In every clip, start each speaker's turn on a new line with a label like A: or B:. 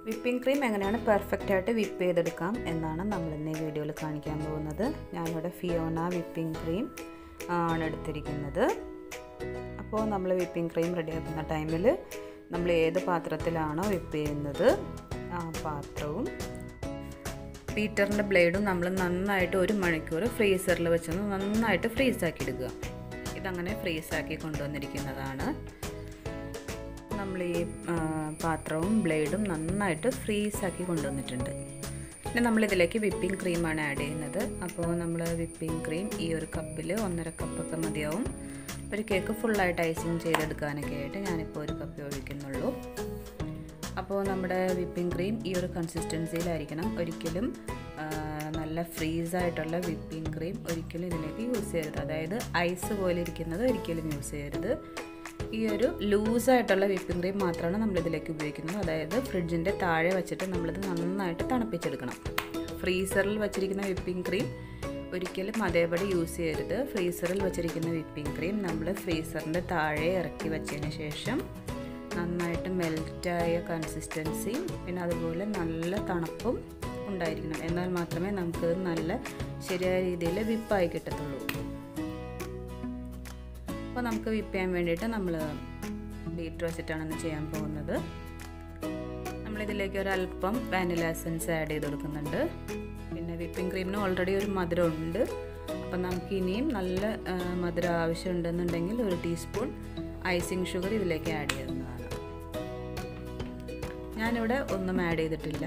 A: Whipping cream എങ്ങനെയാണ് perfect ആയിട്ട് whip ചെയ്തെടുക്കാം എന്നാണ് നമ്മൾ ഇന്ന് ഈ വീഡിയോയിൽ കാണിക്കാൻ പോകുന്നത്. ഞാനിവിടെ ഫിയോന വിപ്പിംഗ് ക്രീം ആണ് എടുത്തിരിക്കുന്നത്. അപ്പോൾ നമ്മൾ വിപ്പിംഗ് ക്രീം റെഡിയാക്കുന്ന ടൈമിൽ നമ്മൾ ഏത് പാത്രത്തിലാണോ വിപ്പ് ചെയ്യുന്നത് ആ പാത്രവും ബീറ്ററിൻ്റെ ബ്ലേഡും നമ്മൾ നന്നായിട്ട് 1 മണിക്കൂർ ഫ്രീസറിൽ വെച്ചൊന്ന് നന്നായിട്ട് ഫ്രീസാക്കി എടുക്കുക. ഇതങ്ങനെ ഫ്രീസാക്കി കൊണ്ടുവന്നിരിക്കുന്നതാണ്. നമ്മൾ ഈ പാത്രവും ബ്ലേഡും നന്നായിട്ട് ഫ്രീസാക്കി കൊണ്ടുവന്നിട്ടുണ്ട്. പിന്നെ നമ്മളിതിലേക്ക് വിപ്പിംഗ് ക്രീമാണ് ആഡ് ചെയ്യുന്നത്. അപ്പോൾ നമ്മൾ വിപ്പിംഗ് ക്രീം ഈ ഒരു കപ്പിൽ 1.5 കപ്പൊക്കെ മതിയാവും. ഒരു കേക്ക് ഫുള്ളായിട്ട് ഐസിങ് ചെയ്തെടുക്കാനൊക്കെ ആയിട്ട് ഞാനിപ്പോൾ 1 കപ്പ് ഒഴിക്കുന്നുള്ളൂ. അപ്പോൾ നമ്മുടെ വിപ്പിംഗ് ക്രീം ഈ ഒരു കൺസിസ്റ്റൻസിയിലായിരിക്കണം. ഒരിക്കലും നല്ല ഫ്രീസായിട്ടുള്ള വിപ്പിംഗ് ക്രീം ഒരിക്കലും ഇതിലേക്ക് യൂസ് ചെയ്യരുത്. അതായത് ഐസ് പോലെ ഇരിക്കുന്നത് ഒരിക്കലും യൂസ് ചെയ്യരുത്. ഈ ഒരു ലൂസായിട്ടുള്ള വിപ്പിംഗ് ക്രീം മാത്രമാണ് നമ്മളിതിലേക്ക് ഉപയോഗിക്കുന്നത്. അതായത് ഫ്രിഡ്ജിൻ്റെ താഴെ വെച്ചിട്ട് നമ്മളിത് നന്നായിട്ട് തണുപ്പിച്ചെടുക്കണം. ഫ്രീസറിൽ വെച്ചിരിക്കുന്ന വിപ്പിംഗ് ക്രീം ഒരിക്കലും അതേപടി യൂസ് ചെയ്യരുത്. ഫ്രീസറിൽ വെച്ചിരിക്കുന്ന വിപ്പിംഗ് ക്രീം നമ്മൾ ഫ്രീസറിൻ്റെ താഴെ ഇറക്കി വെച്ചതിന് ശേഷം നന്നായിട്ട് മെൽറ്റായ കൺസിസ്റ്റൻസിയും പിന്നെ അതുപോലെ നല്ല തണുപ്പും ഉണ്ടായിരിക്കണം. എന്നാൽ മാത്രമേ നമുക്ക് നല്ല ശരിയായ രീതിയിൽ വിപ്പായി കിട്ടത്തുള്ളൂ. അപ്പോൾ നമുക്ക് വിപ്പ് ചെയ്യാൻ വേണ്ടിയിട്ട് നമ്മൾ ബീറ്റർ വെച്ചിട്ടാണ് ഇന്ന് ചെയ്യാൻ പോകുന്നത്. നമ്മളിതിലേക്ക് ഒരല്പം വാനില എസൻസ് ആഡ് ചെയ്ത് കൊടുക്കുന്നുണ്ട്. പിന്നെ വിപ്പിംഗ് ക്രീമിന് ഓൾറെഡി ഒരു മധുരം ഉണ്ട്. അപ്പം നമുക്ക് ഇനിയും നല്ല മധുരം ആവശ്യമുണ്ടെന്നുണ്ടെങ്കിൽ 1 ടീസ്പൂൺ ഐസിങ് ഷുഗർ ഇതിലേക്ക് ആഡ് ചെയ്യുന്നതാണ്. ഞാനിവിടെ ഒന്നും ആഡ് ചെയ്തിട്ടില്ല.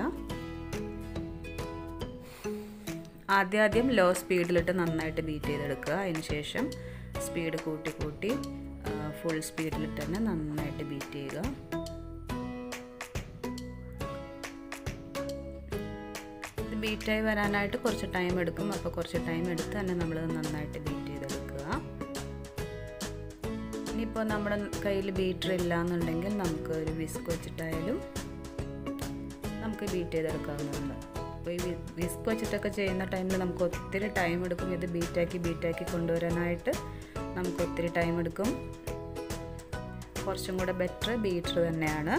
A: ആദ്യം ലോ സ്പീഡിലിട്ട് നന്നായിട്ട് ബീറ്റ് ചെയ്തെടുക്കുക. അതിന് ശേഷം സ്പീഡ് കൂട്ടി ഫുൾ സ്പീഡിലിട്ട് തന്നെ നന്നായിട്ട് ബീറ്റ് ചെയ്യുക. ഇത് ബീറ്റായി വരാനായിട്ട് കുറച്ച് ടൈം എടുക്കും. അപ്പോൾ കുറച്ച് ടൈം എടുത്ത് തന്നെ നമ്മൾ നന്നായിട്ട് ബീറ്റ് ചെയ്തെടുക്കുക. ഇനിയിപ്പോൾ നമ്മുടെ കയ്യിൽ ബീറ്റർ ഇല്ല എന്നുണ്ടെങ്കിൽ നമുക്ക് ഒരു വിസ്ക് വെച്ചിട്ടായാലും നമുക്ക് ബീറ്റ് ചെയ്തെടുക്കാവുന്നതാണ്. അപ്പോൾ ഈ വിസ്ക് വെച്ചിട്ടൊക്കെ ചെയ്യുന്ന ടൈമിൽ നമുക്ക് ഒത്തിരി ടൈം എടുക്കും. ഇത് ബീറ്റാക്കി കൊണ്ടുവരാനായിട്ട് നമുക്ക് ഒത്തിരി ടൈം എടുക്കും. കുറച്ചും കൂടെ ബെറ്റർ ബീറ്റർ തന്നെയാണ്.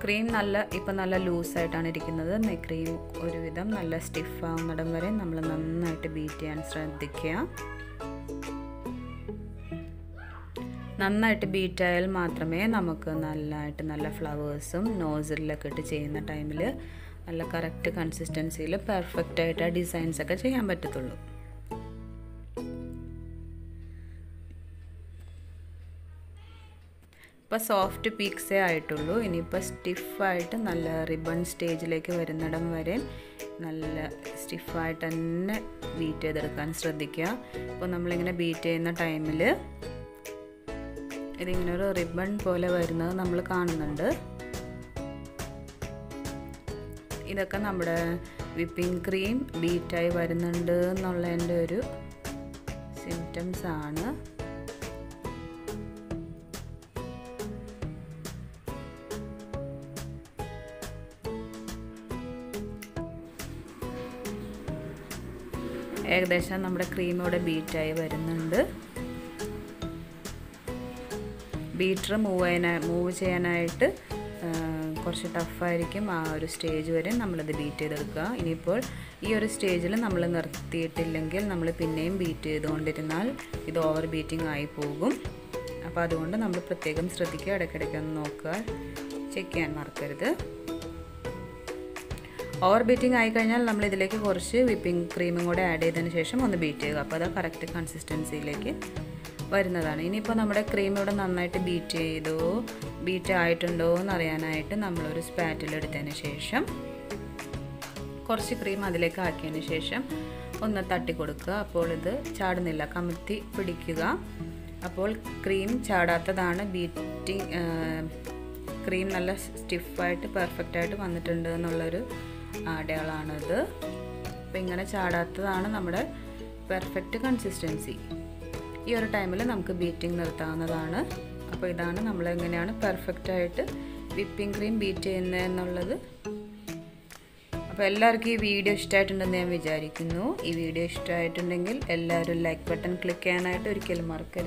A: ക്രീം ഇപ്പം നല്ല ലൂസായിട്ടാണ് ഇരിക്കുന്നത്. ക്രീം ഒരുവിധം നല്ല സ്റ്റിഫാവുന്നിടം വരെ നമ്മൾ നന്നായിട്ട് ബീറ്റ് ചെയ്യാൻ ശ്രദ്ധിക്കുക. നന്നായിട്ട് ബീറ്റായാൽ മാത്രമേ നമുക്ക് നല്ല ഫ്ലവേഴ്സും നോസിലൊക്കെ ഇട്ട് ചെയ്യുന്ന ടൈമിൽ നല്ല കറക്റ്റ് കൺസിസ്റ്റൻസിയിൽ പെർഫെക്റ്റായിട്ട് ആ ഡിസൈൻസൊക്കെ ചെയ്യാൻ പറ്റത്തുള്ളൂ. ഇപ്പോൾ സോഫ്റ്റ് പീക്സേ ആയിട്ടുള്ളൂ. ഇനിയിപ്പോൾ സ്റ്റിഫായിട്ട് നല്ല റിബൺ സ്റ്റേജിലേക്ക് വരുന്നിടം വരെ നല്ല സ്റ്റിഫായിട്ട് തന്നെ ബീറ്റ് ചെയ്തെടുക്കാൻ ശ്രദ്ധിക്കുക. ഇപ്പോൾ നമ്മളിങ്ങനെ ബീറ്റ് ചെയ്യുന്ന ടൈമിൽ ഇതിങ്ങനെ ഒരു റിബൺ പോലെ വരുന്നത് നമ്മൾ കാണുന്നുണ്ട്. ഇതൊക്കെ നമ്മുടെ വിപ്പിംഗ് ക്രീം ബീറ്റായി വരുന്നുണ്ട് എന്നുള്ളതിൻ്റെ ഒരു സിംറ്റംസ് ആണ്. ഏകദേശം നമ്മുടെ ക്രീം ഇവിടെ ബീറ്റായി വരുന്നുണ്ട്. ബീറ്റർ മൂവ് ചെയ്യാനായിട്ട് കുറച്ച് ടഫായിരിക്കും. ആ ഒരു സ്റ്റേജ് വരെ നമ്മളിത് ബീറ്റ് ചെയ്തെടുക്കുക. ഇനിയിപ്പോൾ ഈ ഒരു സ്റ്റേജിൽ നമ്മൾ നിർത്തിയിട്ടില്ലെങ്കിൽ നമ്മൾ പിന്നെയും ബീറ്റ് ചെയ്തുകൊണ്ടിരുന്നാൽ ഇത് ഓവർ ബീറ്റിംഗ് ആയി പോകും. അപ്പോൾ അതുകൊണ്ട് നമ്മൾ പ്രത്യേകം ശ്രദ്ധിക്കുക. ഇടയ്ക്കിടയ്ക്ക് ഒന്ന് നോക്കുക, ചെക്ക് ചെയ്യാൻ മറക്കരുത്. ഓവർ ബീറ്റിംഗ് ആയിക്കഴിഞ്ഞാൽ നമ്മൾ ഇതിലേക്ക് കുറച്ച് വിപ്പിംഗ് ക്രീമും കൂടെ ആഡ് ചെയ്തതിന് ശേഷം ഒന്ന് ബീറ്റ് ചെയ്യുക. അപ്പോൾ അത് കറക്റ്റ് കൺസിസ്റ്റൻസിയിലേക്ക് വരുന്നതാണ്. ഇനിയിപ്പോൾ നമ്മുടെ ക്രീം ഇവിടെ നന്നായിട്ട് ബീറ്റ് ആയിട്ടുണ്ടോ എന്നറിയാനായിട്ട് നമ്മളൊരു സ്പാറ്റിൽ എടുത്തതിന് ശേഷം കുറച്ച് ക്രീം അതിലേക്ക് ആക്കിയതിന് ശേഷം ഒന്ന് തട്ടി കൊടുക്കുക. അപ്പോൾ ഇത് ചാടുന്നില്ല, കമത്തി പിടിക്കുക. അപ്പോൾ ക്രീം ചാടാത്തതാണ് ക്രീം നല്ല സ്റ്റിഫായിട്ട് പെർഫെക്റ്റായിട്ട് വന്നിട്ടുണ്ട് എന്നുള്ളൊരു അടയാളമാണിത്. അപ്പോൾ ഇങ്ങനെ ചാടാത്തതാണ് നമ്മുടെ പെർഫെക്റ്റ് കൺസിസ്റ്റൻസി. ഈ ഒരു ടൈമിൽ നമുക്ക് ബീറ്റിംഗ് നിർത്താവുന്നതാണ്. അപ്പോൾ ഇതാണ് നമ്മൾ എങ്ങനെയാണ് പെർഫെക്റ്റായിട്ട് വിപ്പിംഗ് ക്രീം ബീറ്റ് ചെയ്യുന്നത് എന്നുള്ളത്. അപ്പോൾ എല്ലാവർക്കും ഈ വീഡിയോ ഇഷ്ടമായിട്ടുണ്ടെന്ന് ഞാൻ വിചാരിക്കുന്നു. ഈ വീഡിയോ ഇഷ്ടമായിട്ടുണ്ടെങ്കിൽ എല്ലാവരും ലൈക്ക് ബട്ടൺ ക്ലിക്ക് ചെയ്യാനായിട്ട് ഒരിക്കലും മറക്കരുത്.